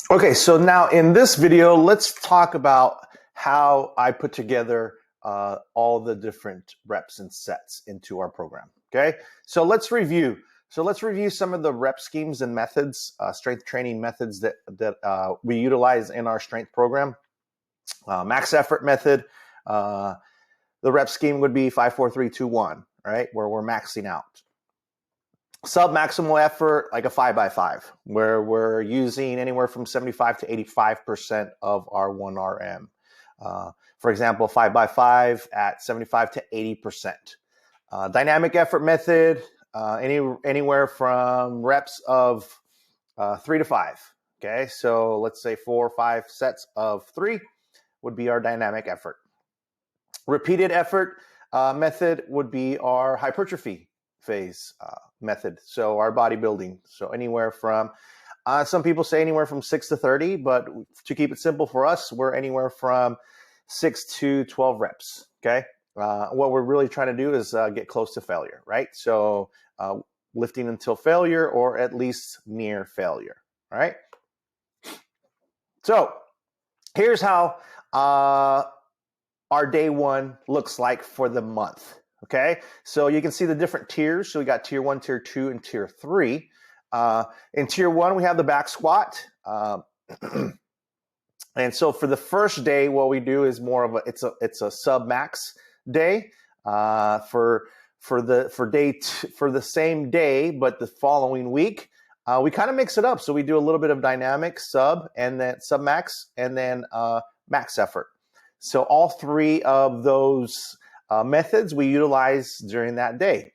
Okay, so now in this video, let's talk about how I put together all the different reps and sets into our program. Okay, so let's review. So let's review some of the rep schemes and methods, strength training methods that we utilize in our strength program. Max effort method. The rep scheme would be 5, 4, 3, 2, 1, right? Where we're maxing out. Sub-maximal effort, like a 5x5, where we're using anywhere from 75 to 85% of our 1RM. For example, 5x5 at 75 to 80%. Dynamic effort method, anywhere from reps of 3 to 5. Okay, so let's say 4 or 5 sets of 3 would be our dynamic effort. Repeated effort method would be our hypertrophy phase method. So our bodybuilding. So anywhere from, some people say anywhere from 6 to 30, but to keep it simple for us, we're anywhere from 6 to 12 reps. Okay. What we're really trying to do is get close to failure, right? So lifting until failure or at least near failure. All right. So here's how our day one looks like for the month. Okay, so you can see the different tiers. So we got tier 1, tier 2, and tier 3. In tier 1, we have the back squat. And so for the first day, what we do is more of it's a sub max day. For the same day, but the following week, we kind of mix it up. So we do a little bit of dynamic sub and then sub max and then max effort. So all 3 of those methods we utilize during that day.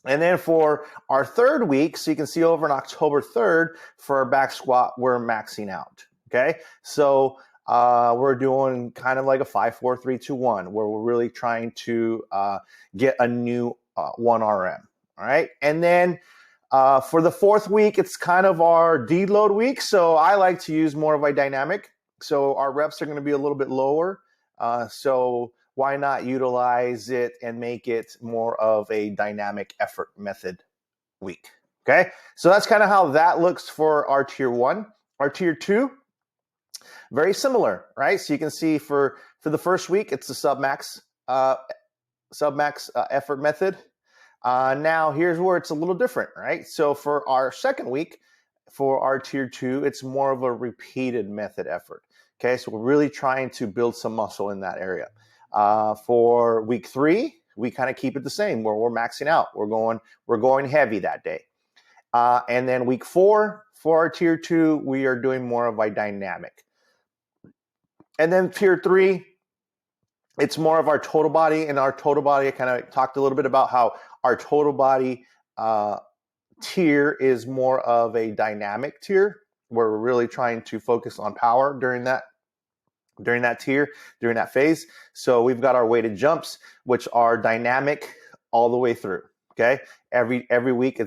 And then for our third week, so you can see over on October 3rd, for our back squat, we're maxing out. Okay, so we're doing kind of like a 5, 4, 3, 2, 1, where we're really trying to get a new 1RM. All right, and then for the fourth week, it's kind of our deload week. So I like to use more of a dynamic. So our reps are going to be a little bit lower. So why not utilize it and make it more of a dynamic effort method week? Okay, so that's kind of how that looks for our tier 1. Our tier 2, very similar, right? So you can see for the first week, it's the sub-max effort method. Now here's where it's a little different, right? So for our second week, for our tier 2, it's more of a repeated method effort. Okay, so we're really trying to build some muscle in that area. For week 3, we kind of keep it the same, where we're maxing out. We're going heavy that day. And then week 4, for our tier 2, we are doing more of a dynamic. And then tier 3, it's more of our total body. And our total body, I kind of talked a little bit about how our total body tier is more of a dynamic tier, where we're really trying to focus on power during that tier, during that phase. So we've got our weighted jumps, which are dynamic all the way through. Okay, every week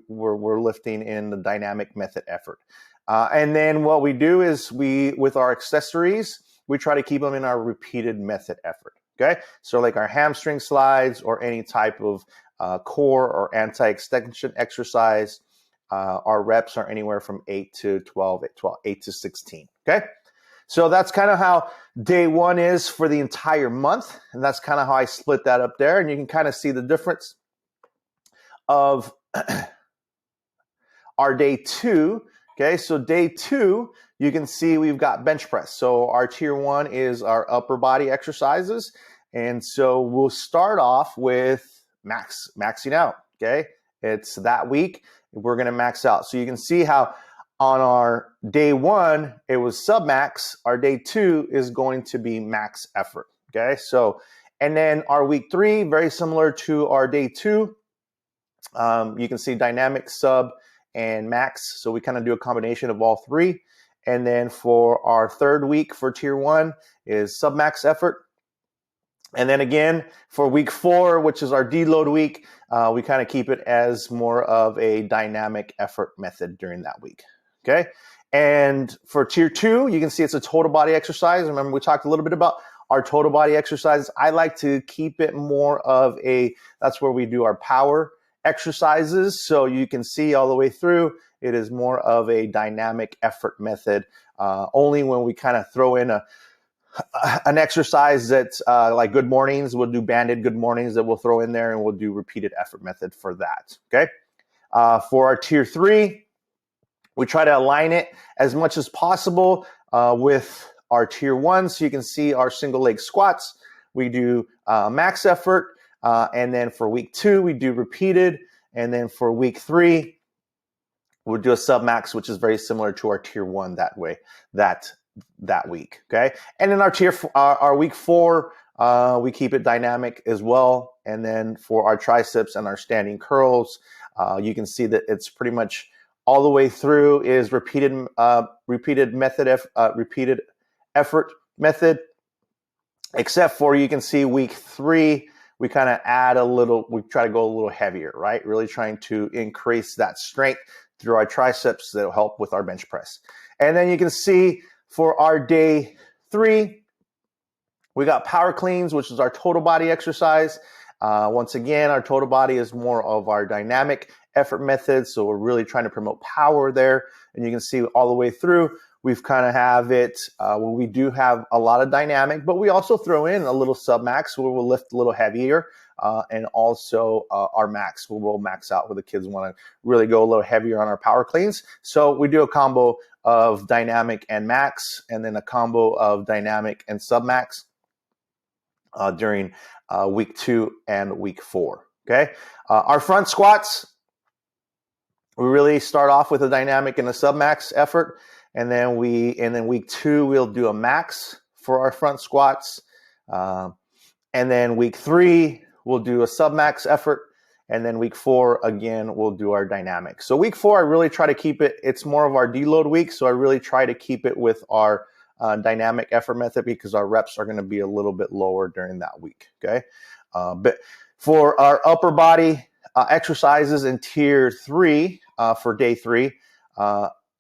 we're lifting in the dynamic method effort. And then what we do is with our accessories, we try to keep them in our repeated method effort. Okay, so like our hamstring slides or any type of core or anti-extension exercise, our reps are anywhere from 8 to 12, 8 to 16. Okay. So that's kind of how day 1 is for the entire month. And that's kind of how I split that up there. And you can kind of see the difference of our day 2. Okay, so day 2, you can see we've got bench press. So our tier 1 is our upper body exercises. And so we'll start off with maxing out. Okay, it's that week. We're going to max out. So you can see how on our day 1, it was sub-max. Our day 2 is going to be max effort. Okay, so, and then our week 3, very similar to our day 2. You can see dynamic, sub, and max. So we kind of do a combination of all 3. And then for our third week for tier 1 is sub-max effort. And then again, for week 4, which is our deload week, we kind of keep it as more of a dynamic effort method during that week. Okay. And for tier 2, you can see it's a total body exercise. Remember, we talked a little bit about our total body exercises. I like to keep it more of that's where we do our power exercises. So you can see all the way through, It is more of a dynamic effort method. Only when we kind of throw in an exercise that's like good mornings, we'll do banded good mornings that we'll throw in there, and we'll do repeated effort method for that. Okay. For our tier 3, we try to align it as much as possible with our tier 1. So you can see our single leg squats. We do max effort. And then for week 2, we do repeated. And then for week 3, we'll do a sub max, which is very similar to our tier 1 that way, that week. Okay. And then our week 4, we keep it dynamic as well. And then for our triceps and our standing curls, you can see that it's pretty much all the way through is repeated effort method, except for you can see week 3, we kind of add we try to go a little heavier, right? Really trying to increase that strength through our triceps that'll help with our bench press. And then you can see for our day 3, we got power cleans, which is our total body exercise. Once again, our total body is more of our dynamic effort method. So we're really trying to promote power there. And you can see all the way through, we've kind of have it where we do have a lot of dynamic, but we also throw in a little sub max where we'll lift a little heavier, and also our max where we'll max out where the kids want to really go a little heavier on our power cleans. So we do a combo of dynamic and max, and then a combo of dynamic and sub max during week 2 and week 4. Okay. Our front squats, we really start off with a dynamic and a sub max effort. And then week 2, we'll do a max for our front squats. And then week 3, we'll do a sub max effort. And then week 4, again, we'll do our dynamic. So week 4, I really try to keep it, it's more of our deload week. So I really try to keep it with our dynamic effort method because our reps are going to be a little bit lower during that week. Okay. But for our upper body exercises in tier 3 for day 3,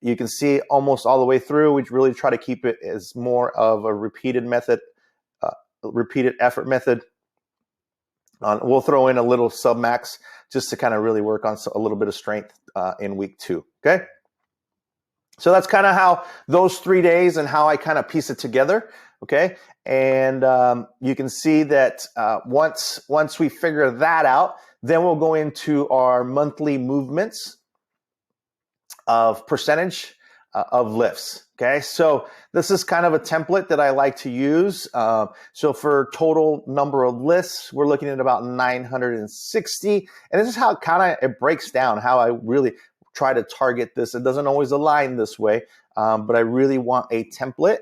you can see almost all the way through, we really try to keep it as more of a repeated effort method. We'll throw in a little sub max just to kind of really work on a little bit of strength in week 2. Okay. So that's kind of how those 3 days and how I kind of piece it together. Okay. And you can see that once we figure that out, then we'll go into our monthly movements of percentage of lifts. Okay. So this is kind of a template that I like to use. So for total number of lifts, we're looking at about 960. And this is how it breaks down, how I really try to target this. It doesn't always align this way, but I really want a template,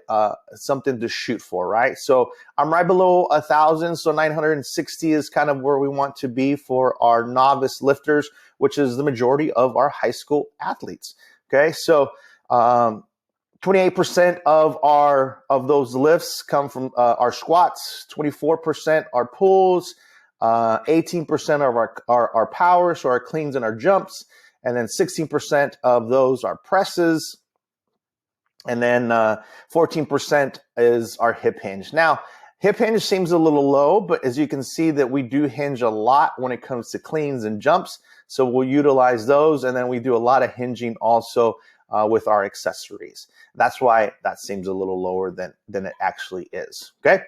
something to shoot for, right? So I'm right below 1,000. So 960 is kind of where we want to be for our novice lifters, which is the majority of our high school athletes. Okay. So 28% of those lifts come from our squats, 24% are pulls, 18% of our power, so our cleans and our jumps, and then 16% of those are presses, and then 14% is our hip hinge. Now, hip hinge seems a little low, but as you can see that we do hinge a lot when it comes to cleans and jumps, so we'll utilize those, and then we do a lot of hinging also with our accessories. That's why that seems a little lower than it actually is. Okay.